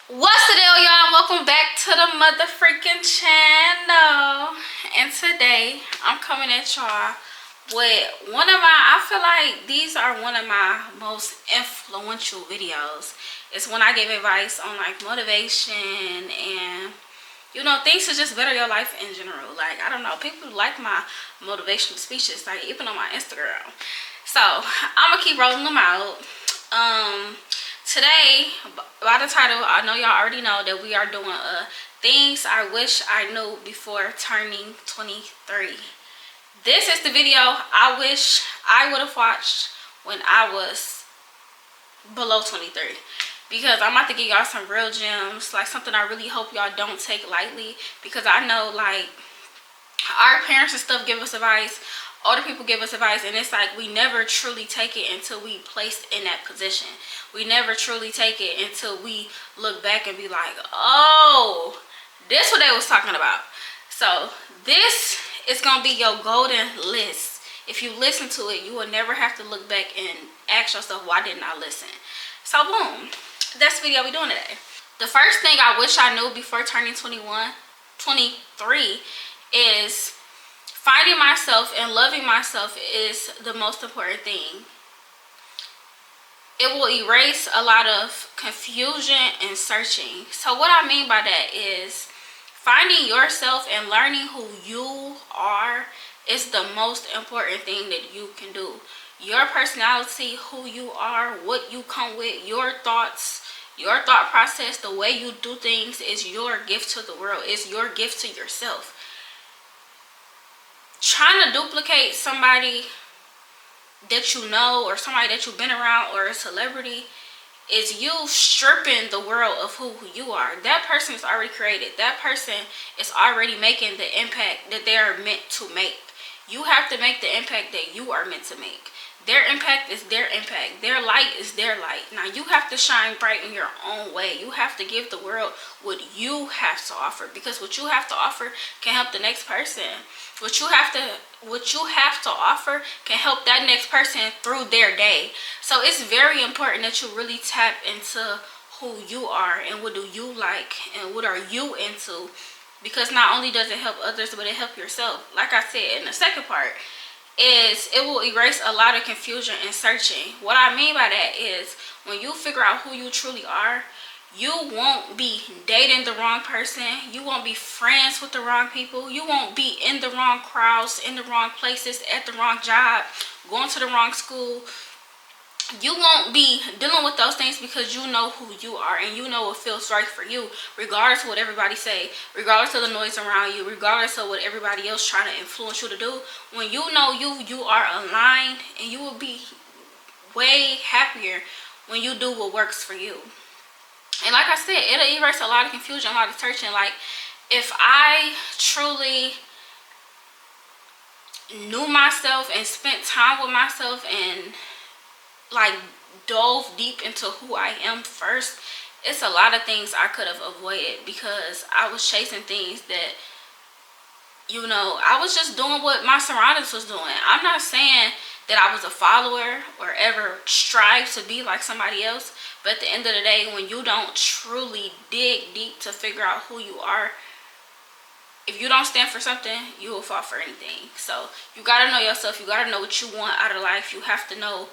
What's the deal, y'all? Welcome back to the mother freaking channel. And today I'm coming at y'all with I feel like these are one of my most influential videos. It's when I give advice on like motivation and things to just better your life in general. Like, I don't know, people like my motivational speeches, like even on my Instagram. So I'm gonna keep rolling them out. Today, by the title, I know y'all already know that we are doing things I wish I knew before turning 23. This is the video I wish I would have watched when I was below 23, because I'm about to give y'all some real gems, like something I really hope y'all don't take lightly, because I know like our parents and stuff give us advice, older people give us advice, and it's like we never truly take it until we placed in that position. We never truly take it until we look back and be like, oh, this what they was talking about. So this is gonna be your golden list. If you listen to it, you will never have to look back and ask yourself, why didn't I listen? So boom, that's the video we're doing today. The first thing I wish I knew before turning 23 is finding myself and loving myself is the most important thing. It will erase a lot of confusion and searching. So what I mean by that is finding yourself and learning who you are is the most important thing that you can do. Your personality, who you are, what you come with, your thoughts, your thought process, the way you do things is your gift to the world. It's your gift to yourself. Trying to duplicate somebody that you know or somebody that you've been around or a celebrity is you stripping the world of who you are. That person is already created. That person is already making the impact that they are meant to make. You have to make the impact that you are meant to make. Their impact is their impact. Their light is their light. Now you have to shine bright in your own way. You have to give the world what you have to offer, because what you have to offer can help the next person. What you have to offer can help that next person through their day. So it's very important that you really tap into who you are and what do you like and what are you into, because not only does it help others, but it helps yourself. Like I said in the second part, is it will erase a lot of confusion and searching. What I mean by that is when you figure out who you truly are, you won't be dating the wrong person. You won't be friends with the wrong people. You won't be in the wrong crowds, in the wrong places, at the wrong job, going to the wrong school. You won't be dealing with those things because you know who you are and you know what feels right for you, regardless of what everybody say, regardless of the noise around you, regardless of what everybody else trying to influence you to do. When you know you are aligned, and you will be way happier when you do what works for you. And like I said, it'll erase a lot of confusion, a lot of searching. Like, if I truly knew myself and spent time with myself and like dove deep into who I am first, it's a lot of things I could have avoided, because I was chasing things that, I was just doing what my surroundings was doing. I'm not saying that I was a follower or ever strive to be like somebody else, but at the end of the day, when you don't truly dig deep to figure out who you are, if you don't stand for something, you will fall for anything. So you got to know yourself. You got to know what you want out of life. You have to know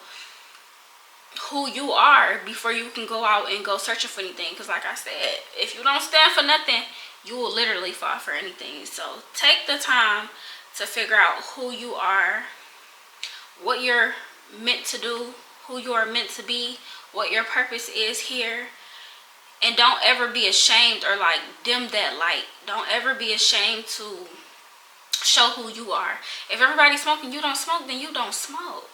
who you are before you can go out and go searching for anything. Because like I said, if you don't stand for nothing, you will literally fall for anything. So take the time to figure out who you are, what you're meant to do, who you are meant to be, what your purpose is here. And don't ever be ashamed or like dim that light. Don't ever be ashamed to show who you are. If everybody's smoking, you don't smoke, then you don't smoke.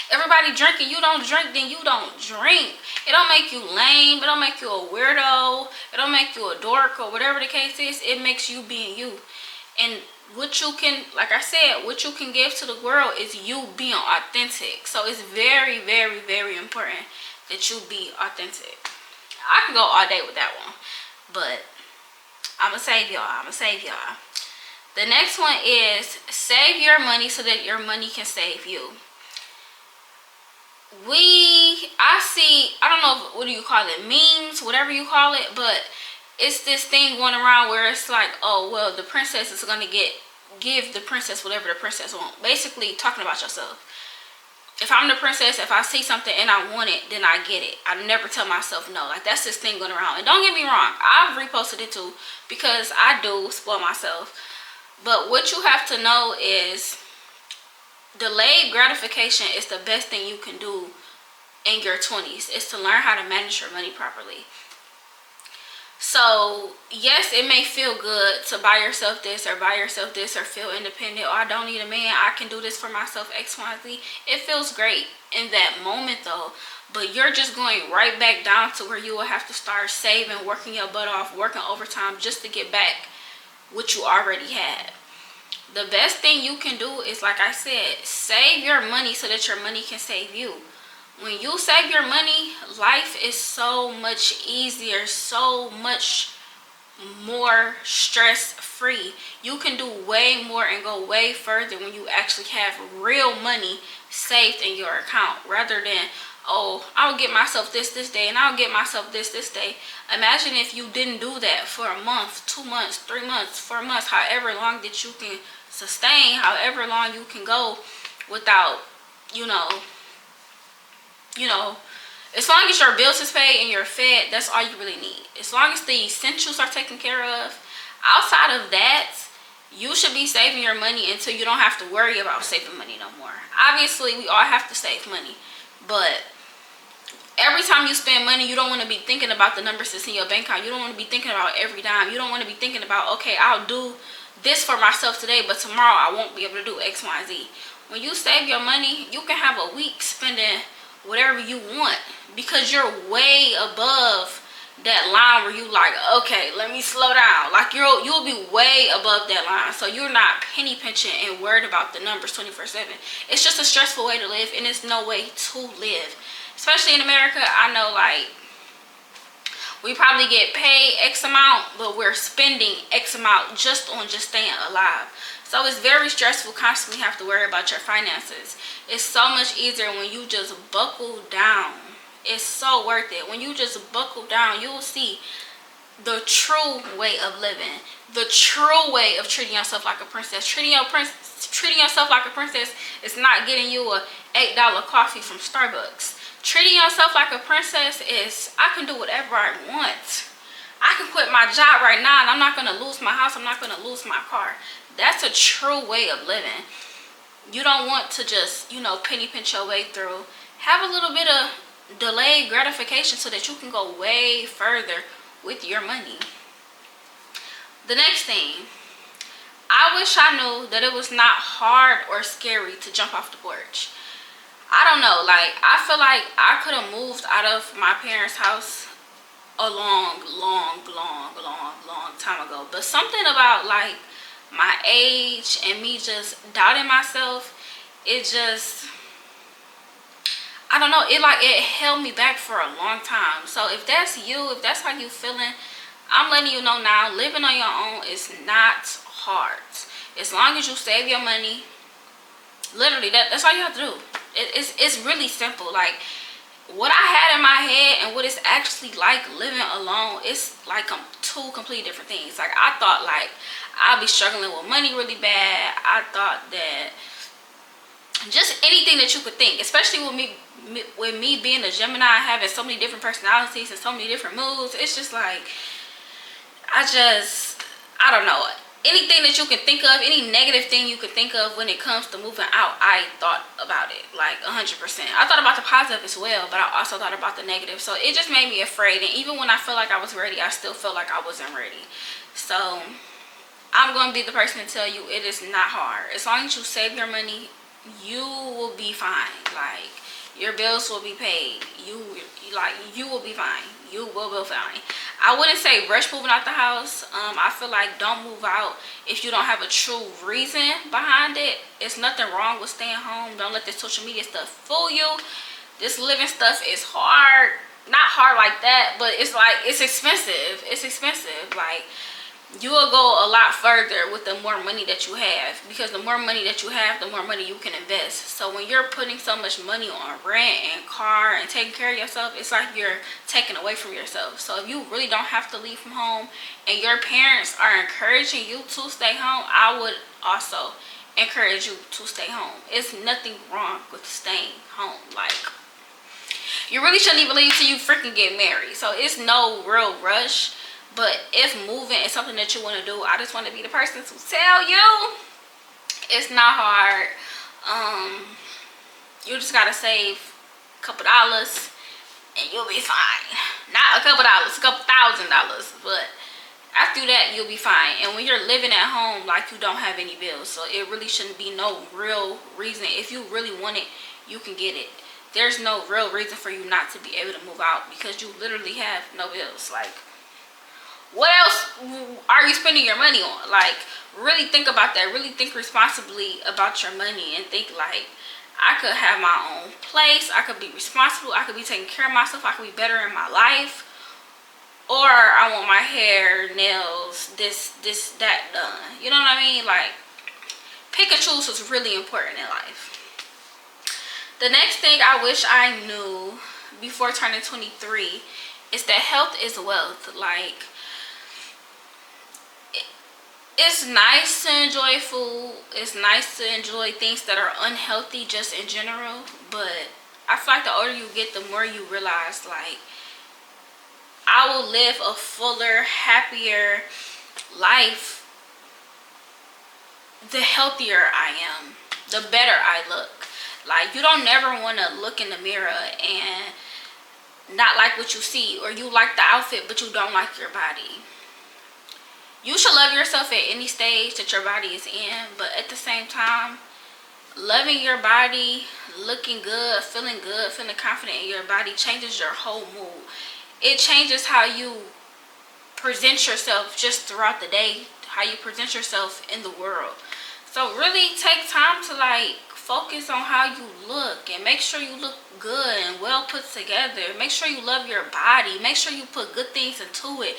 Everybody drinking, you don't drink, then you don't drink. It don't make you lame. It don't make you a weirdo. It don't make you a dork or whatever the case is. It makes you being you. And what you can, like I said, what you can give to the world is you being authentic. So it's very, very, very important that you be authentic. I can go all day with that one, but I'm gonna save y'all. The next one is save your money so that your money can save you. I don't know, what do you call it, memes, whatever you call it, but it's this thing going around where it's like, oh well, the princess is gonna give the princess whatever the princess wants. Basically talking about yourself. If I'm the princess, if I see something and I want it, then I get it. I never tell myself no. Like, that's this thing going around. And don't get me wrong, I've reposted it too, because I do spoil myself. But what you have to know is delayed gratification is the best thing you can do in your 20s. Is to learn how to manage your money properly. So yes, it may feel good to buy yourself this or buy yourself this, or feel independent. Oh, I don't need a man, I can do this for myself, X, Y, Z. It feels great in that moment though, but you're just going right back down to where you will have to start saving, working your butt off, working overtime just to get back what you already had. The best thing you can do is, like I said, save your money so that your money can save you. When you save your money, life is so much easier, so much more stress free. You can do way more and go way further when you actually have real money saved in your account, rather than, oh, I'll get myself this day, and I'll get myself this day. Imagine if you didn't do that for a month, 2 months, 3 months, 4 months, however long that you can sustain, however long you can go without, you know, as long as your bills is paid and you're fed, that's all you really need. As long as the essentials are taken care of, outside of that, you should be saving your money until you don't have to worry about saving money no more. Obviously, we all have to save money, but every time you spend money, you don't want to be thinking about the numbers that's in your bank account. You don't want to be thinking about every dime. You don't want to be thinking about, okay, I'll do this for myself today, but tomorrow I won't be able to do X, Y, Z. When you save your money, you can have a week spending whatever you want, because you're way above that line where you like, okay, let me slow down. Like, you'll be way above that line, so you're not penny pinching and worried about the numbers 24/7. It's just a stressful way to live, and it's no way to live, especially in America. I know, like, we probably get paid X amount, but we're spending X amount just on just staying alive. So it's very stressful, constantly have to worry about your finances. It's so much easier when you just buckle down. It's so worth it. When you just buckle down, you will see the true way of living, the true way of treating yourself like a princess. Treating yourself like a princess is not getting you a $8 coffee from Starbucks. Treating yourself like a princess is, I can do whatever I want. I can quit my job right now and I'm not going to lose my house. I'm not going to lose my car. That's a true way of living. You don't want to just, penny pinch your way through. Have a little bit of delayed gratification so that you can go way further with your money. The next thing, I wish I knew that it was not hard or scary to jump off the porch. I don't know, like, I feel like I could have moved out of my parents' house a long time ago, but something about, like, my age and me just doubting myself, it just, I don't know, it held me back for a long time. So if that's you, if that's how you feeling, I'm letting you know now, living on your own is not hard. As long as you save your money, literally, that's all you have to do. It's really simple. Like, what I had in my head and what it's actually like living alone, it's like two completely different things. Like, I thought, like, I'd be struggling with money really bad. I thought that just anything that you could think, especially with me being a Gemini, having so many different personalities and so many different moods, it's just like, I don't know. Anything that you can think of, any negative thing you could think of when it comes to moving out, I thought about it, like 100%. I thought about the positive as well, but I also thought about the negative. So it just made me afraid. And even when I felt like I was ready, I still felt like I wasn't ready. So I'm going to be the person to tell you it is not hard. As long as you save your money, you will be fine. Like, your bills will be paid. You will be fine. You will be fine. I wouldn't say rush moving out the house. I feel like don't move out if you don't have a true reason behind it. It's nothing wrong with staying home. Don't let this social media stuff fool you. This living stuff is hard. Not hard like that, but it's like, it's expensive. It's expensive. Like, you will go a lot further with the more money that you have, because the more money that you have, the more money you can invest. So when you're putting so much money on rent and car and taking care of yourself, it's like you're taking away from yourself. So if you really don't have to leave from home and your parents are encouraging you to stay home, I would also encourage you to stay home. It's nothing wrong with staying home. Like, you really shouldn't even leave till you freaking get married. So it's no real rush. But if moving is something that you want to do, I just want to be the person to tell you it's not hard. You just gotta save a couple dollars and you'll be fine. Not a couple dollars, a couple $1,000, but after that you'll be fine. And when you're living at home, like, you don't have any bills, so it really shouldn't be no real reason. If you really want it, you can get it. There's no real reason for you not to be able to move out, because you literally have no bills. Like, what else are you spending your money on? Like, really think about that. Really think responsibly about your money and think like, I could have my own place, I could be responsible, I could be taking care of myself, I could be better in my life. Or I want my hair, nails, this, that done. You know what I mean? Like, pick and choose what's really important in life. The next thing I wish I knew before turning 23 is that health is wealth. Like, it's nice to enjoy food. It's nice to enjoy things that are unhealthy just in general. But I feel like the older you get, the more you realize, like, I will live a fuller, happier life the healthier I am, the better I look. Like, you don't never want to look in the mirror and not like what you see, or you like the outfit but you don't like your body. You should love yourself at any stage that your body is in, but at the same time, loving your body, looking good, feeling confident in your body changes your whole mood. It changes how you present yourself just throughout the day, how you present yourself in the world. So really take time to, like, focus on how you look and make sure you look good and well put together. Make sure you love your body. Make sure you put good things into it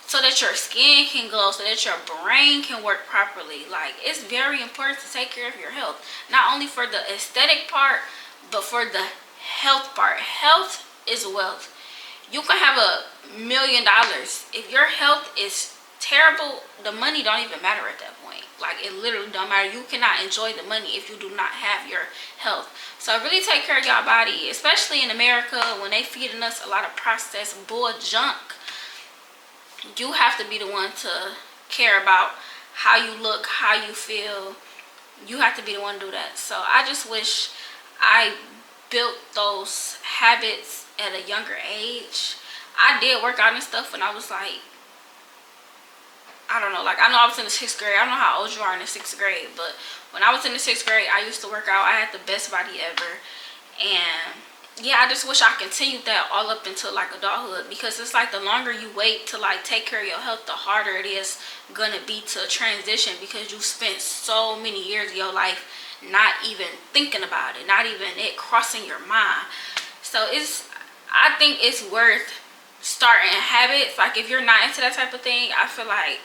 so that your skin can glow, so that your brain can work properly. Like, it's very important to take care of your health, not only for the aesthetic part, but for the health part. Health is wealth. You can have $1 million. If your health is terrible, the money don't even matter at that point. Like, it literally don't matter. You cannot enjoy the money if you do not have your health. So really take care of your body, especially in America when they feeding us a lot of processed bull junk. You have to be the one to care about how you look, how you feel. You have to be the one to do that. So I just wish I built those habits at a younger age. I did work out and stuff when I was like, I don't know, like, I know I was in the 6th grade. I don't know how old you are in the 6th grade, but when I was in the 6th grade, I used to work out. I had the best body ever. And yeah, I just wish I continued that all up until, like, adulthood, because it's like the longer you wait to, like, take care of your health, the harder it is gonna be to transition, because you spent so many years of your life not even thinking about it, not even it crossing your mind. So I think it's worth starting habits. Like, if you're not into that type of thing, I feel like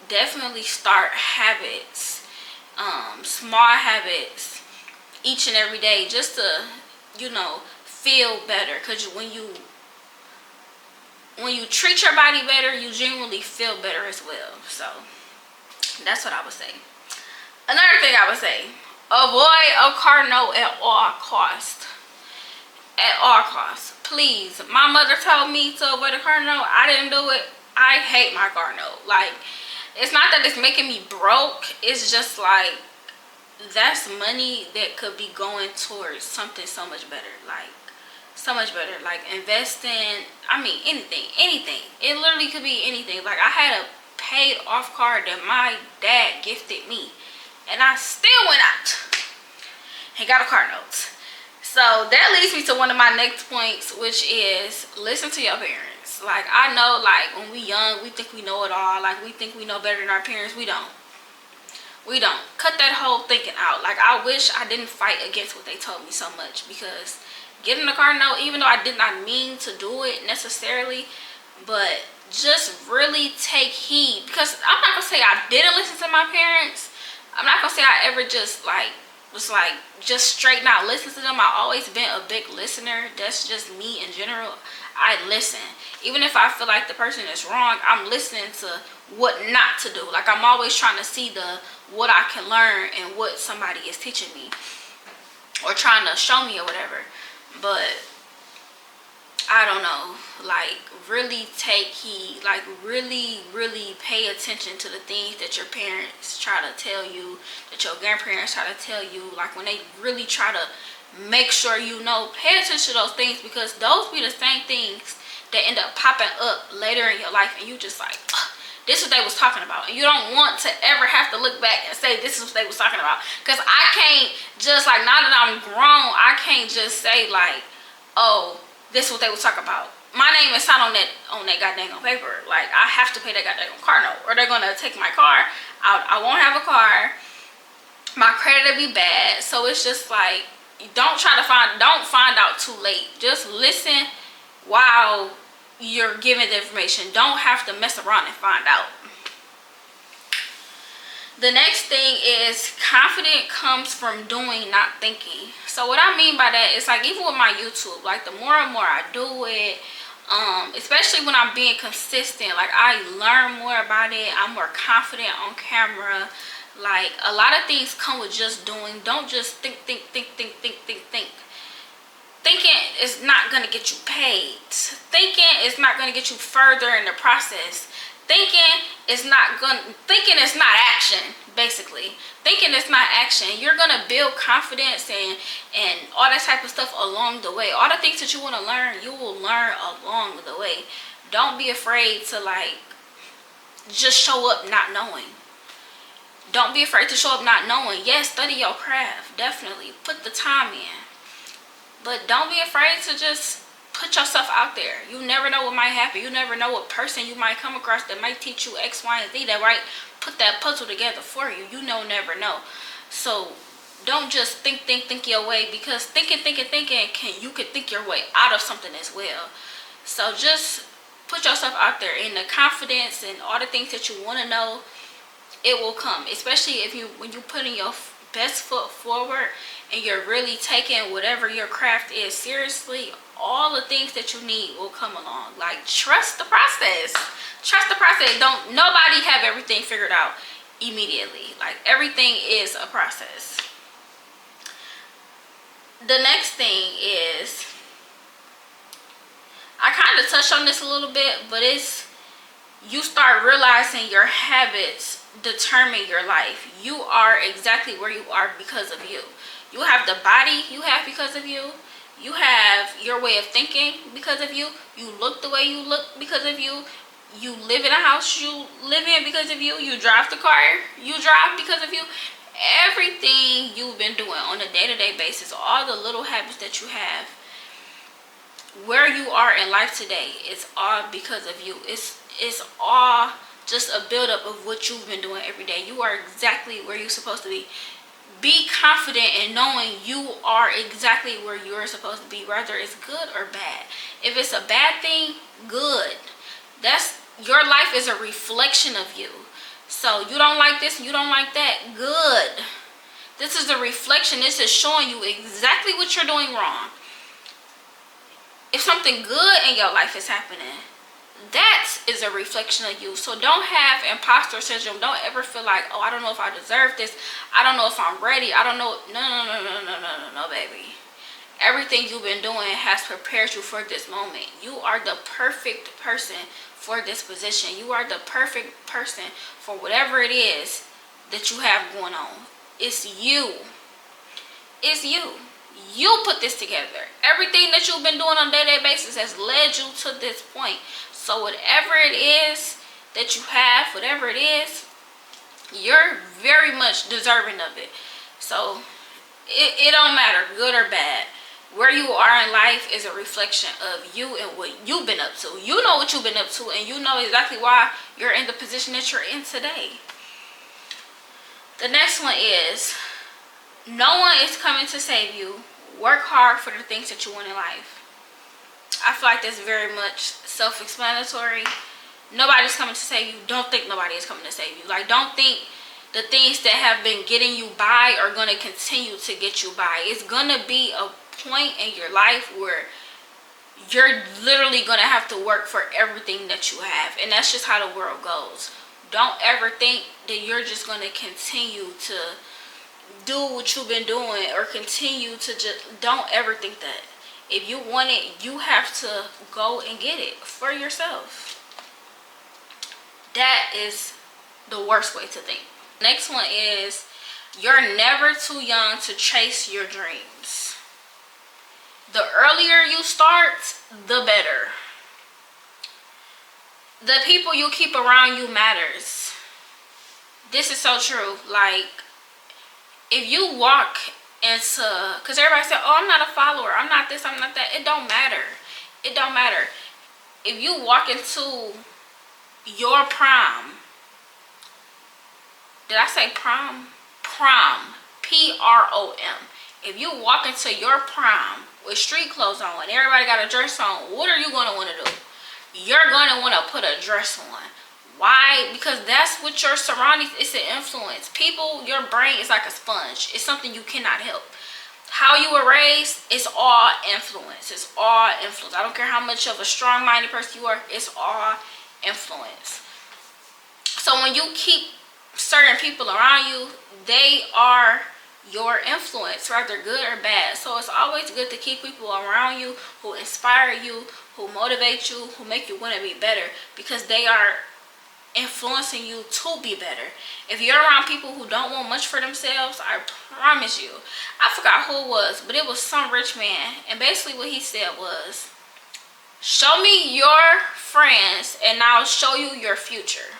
definitely start habits, small habits each and every day, just to, you know, feel better. Because when you treat your body better, you genuinely feel better as well. So that's what I would say. Another thing I would say, avoid a car note at all costs. At all costs, please. My mother told me to avoid a car note. I didn't do it. I hate my car note. Like, it's not that it's making me broke. It's just like, that's money that could be going towards something so much better. Like, so much better. Like, investing. I mean, anything. It literally could be anything. Like, I had a paid off car that my dad gifted me, and I still went out and got a car note. So that leads me to one of my next points, which is listen to your parents. Like, I know, like, when we young, we think we know it all. Like, we think we know better than our parents. We don't. We don't. Cut that whole thinking out. Like, I wish I didn't fight against what they told me so much, because getting the car note, even though I did not mean to do it necessarily, but just really take heed, because I'm my parents. I'm not gonna say I ever just like was like just straight not listen to them. I always been a big listener. That's just me in general. I listen. Even if I feel like the person is wrong, I'm listening to what not to do. Like I'm always trying to see the what I can learn and what somebody is teaching me or trying to show me or whatever. But I don't know, like really take heed, like really pay attention to the things that your parents try to tell you, that your grandparents try to tell you. Like when they really try to make sure you know, pay attention to those things, because those be the same things that end up popping up later in your life, and you just like, this is what they was talking about. And you don't want to ever have to look back and say this is what they was talking about, because I can't just like, now that I'm grown, I can't just say like, oh, this is what they was talking about. My name is not on that goddamn paper. Like I have to pay that goddamn car note, or they're gonna take my car. I won't have a car. My credit will be bad. So it's just like, don't find out too late. Just listen while you're giving the information. Don't have to mess around and find out. The next thing is confidence comes from doing, not thinking. So what I mean by that is like, even with my YouTube, like the more and more I do it, especially when I'm being consistent, like I learn more about it. I'm more confident on camera. Like a lot of things come with just doing. Don't just think. Thinking is not going to get you paid. Thinking is not going to get you further in the process. Thinking is not action, basically. Thinking is not action. You're going to build confidence and all that type of stuff along the way. All the things that you want to learn, you will learn along the way. Don't be afraid to like just show up not knowing. Don't be afraid to show up not knowing. Yes, study your craft. Definitely. Put the time in. But don't be afraid to just put yourself out there. You never know what might happen. You never know what person you might come across that might teach you X, Y, and Z, that might put that puzzle together for you. You never know. So don't just think your way, because thinking you could think your way out of something as well. So just put yourself out there, in the confidence and all the things that you want to know, it will come. Especially when you putting your best foot forward and you're really taking whatever your craft is seriously, all the things that you need will come along. Like, trust the process. Trust the process. Don't nobody have everything figured out immediately. Like, everything is a process. The next thing is, I kind of touched on this a little bit, but it's, you start realizing your habits determine your life. You are exactly where you are because of you. You have the body you have because of you. You have your way of thinking because of you. You look the way you look because of you. You live in a house you live in because of you. You drive the car you drive because of you. Everything you've been doing on a day-to-day basis, all the little habits that you have, where you are in life today, it's all because of you. It's all just a buildup of what you've been doing every day. You are exactly where you're supposed to be. Be confident in knowing you are exactly where you're supposed to be, whether it's good or bad. If it's a bad thing, good. That's, your life is a reflection of you. So you don't like this, you don't like that, good. This is a reflection. This is showing you exactly what you're doing wrong. If something good in your life is happening, that is a reflection of you. So don't have imposter syndrome. Don't ever feel like, oh, I don't know if I deserve this. I don't know if I'm ready. I don't know. No, baby. Everything you've been doing has prepared you for this moment. You are the perfect person for this position. You are the perfect person for whatever it is that you have going on. It's you. It's you. You put this together. Everything that you've been doing on a day-to-day basis has led you to this point. So whatever it is that you have, whatever it is, you're very much deserving of it. So it don't matter, good or bad. Where you are in life is a reflection of you and what you've been up to. You know what you've been up to, and you know exactly why you're in the position that you're in today. The next one is, no one is coming to save you. Work hard for the things that you want in life. I feel like that's very much self-explanatory. Nobody's coming to save you. Don't think nobody is coming to save you. Like, don't think the things that have been getting you by are going to continue to get you by. It's going to be a point in your life where you're literally going to have to work for everything that you have. And that's just how the world goes. Don't ever think that you're just going to continue to do what you've been doing or continue to just, don't ever think that. If you want it, you have to go and get it for yourself. That is the worst way to think. Next one is, you're never too young to chase your dreams. The earlier you start, the better. The people you keep around you matters. This is so true. Like, if you walk into, because everybody said, oh, I'm not a follower, I'm not this, I'm not that. It don't matter. It don't matter. If you walk into your prom, did I say prom? Prom. P-R-O-M. If you walk into your prom with street clothes on and everybody got a dress on, what are you going to want to do? You're going to want to put a dress on. Why? Because that's what your surroundings, it's an influence. People, your brain is like a sponge. It's something you cannot help. How you were raised, it's all influence. It's all influence. I don't care how much of a strong-minded person you are, it's all influence. So when you keep certain people around you, they are your influence, whether good or bad. So it's always good to keep people around you who inspire you, who motivate you, who make you want to be better, because they are influencing you to be better. If you're around people who don't want much for themselves, I promise you, I forgot who it was, but it was some rich man, and basically what he said was, show me your friends and I'll show you your future.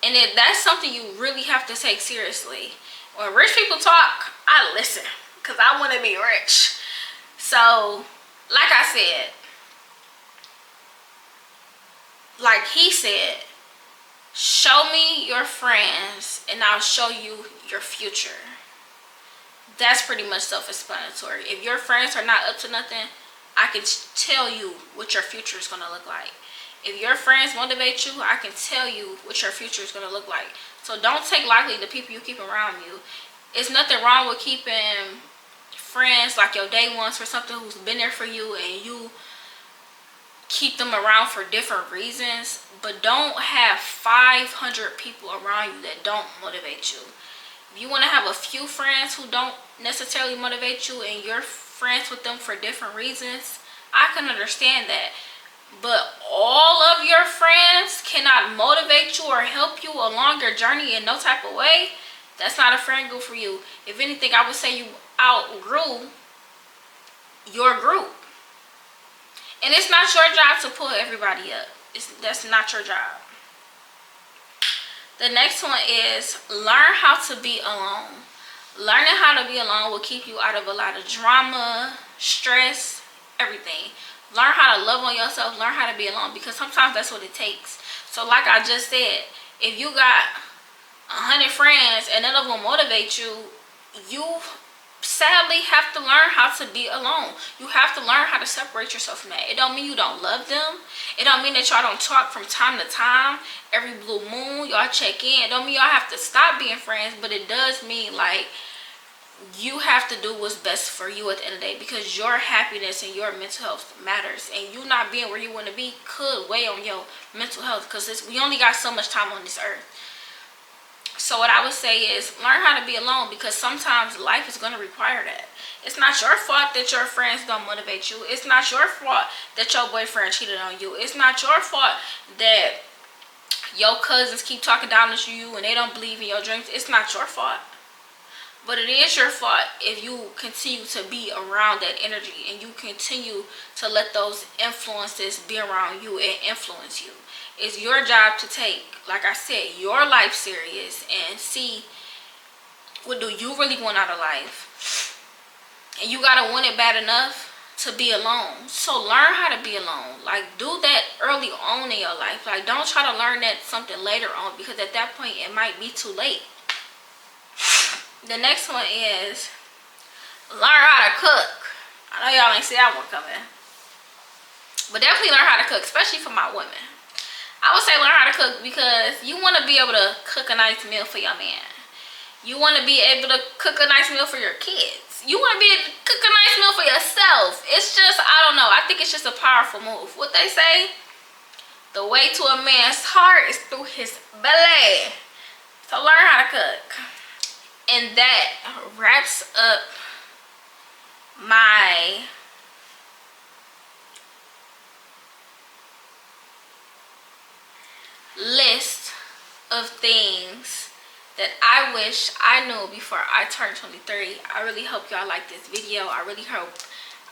And if that's something you really have to take seriously. When rich people talk, I listen, because I want to be rich. So, like I said, like he said, show me your friends and I'll show you your future. That's pretty much self-explanatory. If your friends are not up to nothing, I can tell you what your future is going to look like. If your friends motivate you, I can tell you what your future is going to look like. So don't take lightly the people you keep around you. It's nothing wrong with keeping friends like your day ones for something who's been there for you, and you keep them around for different reasons. But don't have 500 people around you that don't motivate you. If you want to have a few friends who don't necessarily motivate you and you're friends with them for different reasons, I can understand that. But all of your friends cannot motivate you or help you along your journey in no type of way. That's not a friend group for you. If anything, I would say you outgrew your group. And it's not your job to pull everybody up. That's not your job. The next one is, learn how to be alone. Learning how to be alone will keep you out of a lot of drama, stress, everything. Learn how to love on yourself. Learn how to be alone, because sometimes that's what it takes. So like I just said, if you got 100 friends and none of them motivate you, you sadly have to learn how to be alone. You have to learn how to separate yourself from that. It don't mean you don't love them. It don't mean that y'all don't talk from time to time. Every blue moon, y'all check in. It don't mean y'all have to stop being friends, but it does mean like you have to do what's best for you at the end of the day, because your happiness and your mental health matters, and you not being where you want to be could weigh on your mental health, because we only got so much time on this earth. So what I would say is, learn how to be alone, because sometimes life is going to require that. It's not your fault that your friends don't motivate you. It's not your fault that your boyfriend cheated on you. It's not your fault that your cousins keep talking down to you and they don't believe in your dreams. It's not your fault. But it is your fault if you continue to be around that energy and you continue to let those influences be around you and influence you. It's your job to take, like I said, your life serious and see what do you really want out of life. And you gotta want it bad enough to be alone. So learn how to be alone. Like, do that early on in your life. Like, don't try to learn that something later on, because at that point it might be too late. The next one is, learn how to cook. I know y'all ain't see that one coming, but definitely learn how to cook, especially for my women. I would say learn how to cook because you want to be able to cook a nice meal for your man. You want to be able to cook a nice meal for your kids. You want to be able to cook a nice meal for yourself. It's just, I don't know. I think it's just a powerful move. What they say, the way to a man's heart is through his belly. So learn how to cook. And that wraps up my list of things that I wish I knew before I turned 23. I really hope y'all like this video. I really hope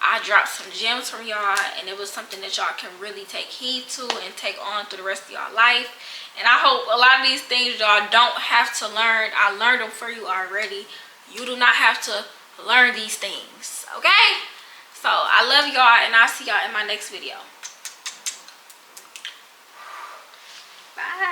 I dropped some gems from y'all and it was something that y'all can really take heed to and take on through the rest of y'all life. And I hope a lot of these things y'all don't have to learn. I learned them for you already. You do not have to learn these things, okay? So I love y'all and I'll see y'all in my next video. Bye.